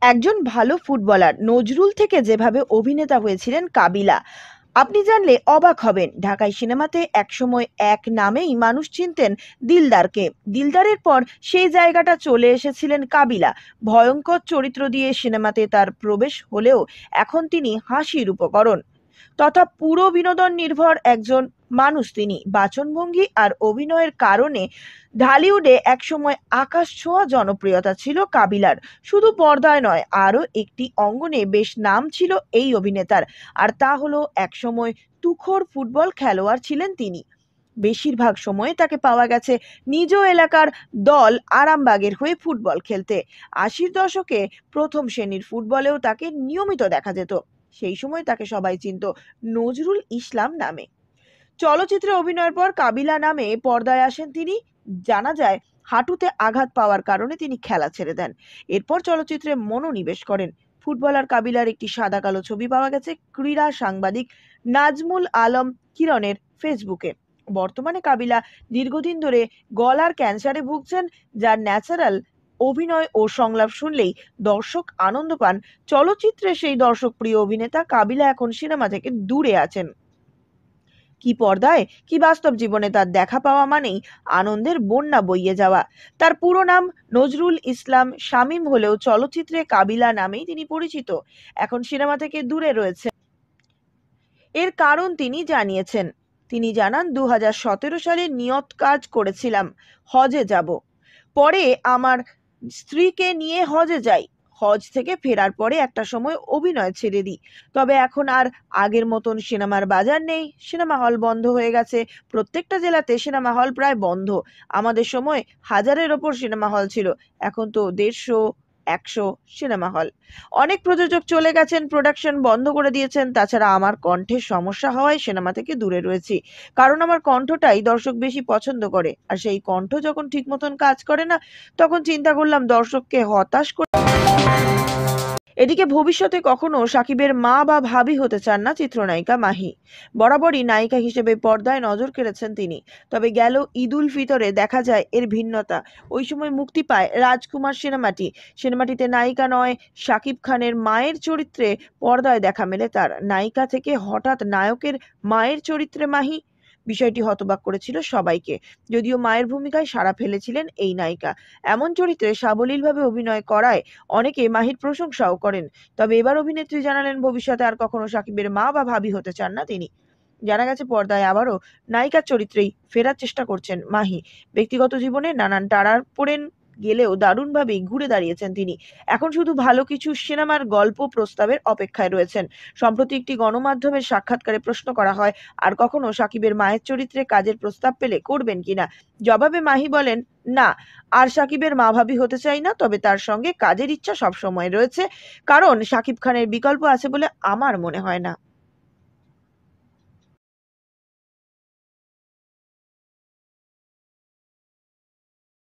একজন ভালো ফুটবলার নজরুল থেকে যেভাবে অভিনেতা হয়েছিলেন কাবিলা, আপনি জানলে অবাক হবেন। ঢাকাই সিনেমাতে একসময় এক নামেই মানুষ চিনতেন দিলদারকে। দিলদারের পর সেই জায়গাটা চলে এসেছিলেন কাবিলা। ভয়ঙ্কর চরিত্র দিয়ে সিনেমাতে তার প্রবেশ হলেও এখন তিনি হাসির উপকরণ তথা পুরো বিনোদন নির্ভর একজন মানুষ। তিনি বাচনভঙ্গি আর অভিনয়ের কারণে ঢালিউডে একসময় আকাশ ছোঁয়া জনপ্রিয়তা ছিল কাবিলার। শুধু পর্দায় নয়, আরও একটি অঙ্গনে বেশ নাম ছিল এই অভিনেতার, আর তা হলো একসময় তুখোড় ফুটবল খেলোয়াড় ছিলেন তিনি। বেশিরভাগ সময়ে তাকে পাওয়া গেছে নিজ এলাকার দল আরামবাগের হয়ে ফুটবল খেলতে। আশির দশকে প্রথম শ্রেণীর ফুটবলেও তাকে নিয়মিত দেখা যেত। সেই সময় তাকে সবাই চিনত নজরুল ইসলাম নামে। চলচ্চিত্রে অভিনয়ের পর কাবিলা নামে পর্দায় আসেন তিনি। জানা যায় হাঁটুতে আঘাত পাওয়ার কারণে তিনি খেলা ছেড়ে দেন। এরপর চলচ্চিত্রে মনোনিবেশ করেন। ফুটবলার কাবিলার একটি সাদা কালো ছবি পাওয়া গেছে ক্রীড়া সাংবাদিক নাজমুল আলম কিরণের ফেসবুকে। বর্তমানে কাবিলা দীর্ঘদিন ধরে গলার ক্যান্সারে ভুগছেন, যার ন্যাচারাল অভিনয় ও সংলাপ শুনলেই দর্শক আনন্দ পান। চলচ্চিত্রে সেই দর্শকপ্রিয় অভিনেতা কাবিলা এখন সিনেমা থেকে দূরে আছেন। কি পর্দায় কি বাস্তব জীবনে তার দেখা পাওয়া মানেই আনন্দের বন্যা বইয়ে যাওয়া। তার পুরো নাম নজরুল ইসলাম শামীম হলেও চলচ্চিত্রে কাবিলা নামেই তিনি পরিচিত। এখন সিনেমা থেকে দূরে রয়েছে। এর কারণ তিনি জানিয়েছেন। তিনি জানান, 2017 সালে নিয়ত কাজ করেছিলাম হজে যাব। পরে আমার স্ত্রীকে নিয়ে হজে যাই। হজ থেকে ফেরার পরে একটা সময় অভিনয় ছেড়ে দিই। তবে এখন আর আগের মতন সিনেমার বাজার নেই। সিনেমা হল বন্ধ হয়ে গেছে। প্রত্যেকটা জেলাতে সিনেমা হল প্রায় বন্ধ। আমাদের সময় হাজারের ওপর সিনেমা হল ছিল, এখন তো 150 100 সিনেমা হল। অনেক প্রযোজক চলে গেছেন, প্রোডাকশন বন্ধ করে দিয়েছেন। তাছাড়া আমার কণ্ঠের সমস্যা হওয়ায় সিনেমা থেকে দূরে রয়েছি, কারণ আমার কণ্ঠটাই দর্শক বেশি পছন্দ করে। আর সেই কণ্ঠ যখন ঠিক মতন কাজ করে না, তখন চিন্তা করলাম দর্শককে হতাশ করে। এদিকে ভবিষ্যতে কখনো সাকিবের মা বা ভাবি হতে চান না চিত্রনায়িকা মাহি। বরাবরই নায়িকা হিসেবে পর্দায় নজর কেড়েছেন তিনি। তবে গেল ঈদ উল ফিতরে দেখা যায় এর ভিন্নতা। ওই সময় মুক্তি পায় রাজকুমার সিনেমাটিতে নায়িকা নয়, শাকিব খানের মায়ের চরিত্রে পর্দায় দেখা মেলে তার। নায়িকা থেকে হঠাৎ নায়কের মায়ের চরিত্রে মাহি, বিষয়টি হতবাক করেছিল সবাইকে। যদিও মায়ের ভূমিকায় সাড়া ফেলেছিলেন এই নায়িকা। এমন চরিত্রে সাবলীলভাবে অভিনয় করায় অনেকে মাহির প্রশংসাও করেন। তবে এবার অভিনেত্রী জানালেন ভবিষ্যতে আর কখনো সাকিবের মা বা ভাবি হতে চান না তিনি। জানা গেছে পর্দায় আবারও নায়িকার চরিত্রেই ফেরার চেষ্টা করছেন মাহি। ব্যক্তিগত জীবনে নানান টানাপোড়েন গেলেও দারুণভাবেই ঘুরে দাঁড়িয়েছেন তিনি। এখন শুধু ভালো কিছু সিনেমার গল্প প্রস্তাবের অপেক্ষায় রয়েছেন। সম্প্রতি একটি গণমাধ্যমের সাক্ষাৎকারে প্রশ্ন করা হয়, আর কখনো সাকিবের মায়ের চরিত্রে কাজের প্রস্তাব পেলে করবেন কিনা। জবাবে মাহি বলেন, না, আর সাকিবের মা ভাবি হতে চাই না, তবে তার সঙ্গে কাজের ইচ্ছা সবসময় রয়েছে, কারণ সাকিব খানের বিকল্প আছে বলে আমার মনে হয় না।